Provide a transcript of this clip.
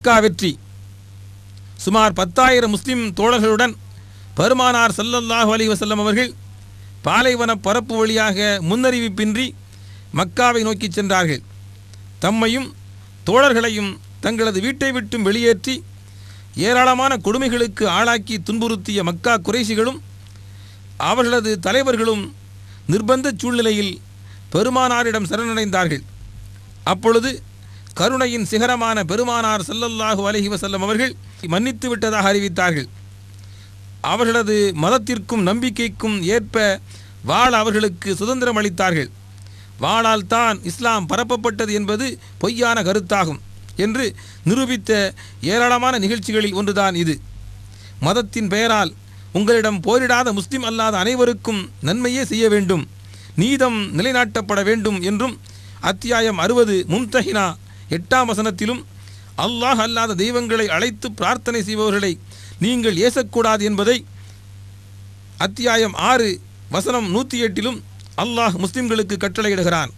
மக்கா வெற்றி. சுமார் 10,000 முஸ்லிம் தோழர்களுடன் பெருமானார் ஸல்லல்லாஹு அலைஹி வஸல்லம் அவர்கள் பாலைவன பரப்பு வழியாக முன்னறிவிப்பின்றி மக்காவை நோக்கி சென்றார்கள். தம்மையும் தோழர்களையும் தங்களது வீட்டை விட்டும் வெளியேற்றி ஏராளமான கொடுமைகளுக்கு ஆளாக்கி துன்புறுத்திய மக்கா குறைஷிகளும் அவர்களது தலைவர்களும் நிர்பந்த சூழ்நிலையில் பெருமானாரிடம் சரணடைந்தார்கள். அப்பொழுது கருணையின் சிகரமான பெருமானார் ஸல்லல்லாஹு அலைஹி வஸல்லம் அவர்கள் மன்னித்து விட்டதாக அறிவித்தார்கள். அவர்களது மதத்திற்கும் நம்பிக்கைக்கும் ஏற்ப வாழ அவர்களுக்கு சுதந்திரம் அளித்தார்கள். வாளால் தான் இஸ்லாம் பரப்பப்பட்டது என்பது பொய்யான கருத்தாகும் என்று நிரூபித்த ஏராளமான நிகழ்ச்சிகளில் ஒன்றுதான் இது. மதத்தின் பெயரால் உங்களிடம் போரிடாத முஸ்லிம் அல்லாத அனைவருக்கும் நன்மையே செய்ய வேண்டும், நீதம் நிலைநாட்டப்பட வேண்டும் என்றும் அத்தியாயம் 60 மும்தஹினா 8ஆம் வசனத்திலும் அல்லாஹ் அல்லாத தெய்வங்களை அழைத்து பிரார்த்தனை செய்பவர்களை நீங்கள் ஏசக்கூடாது என்பதை அத்தியாயம் 6 வசனம் 108 அல்லாஹ் முஸ்லிம்களுக்கு கட்டளையிடுகிறான்.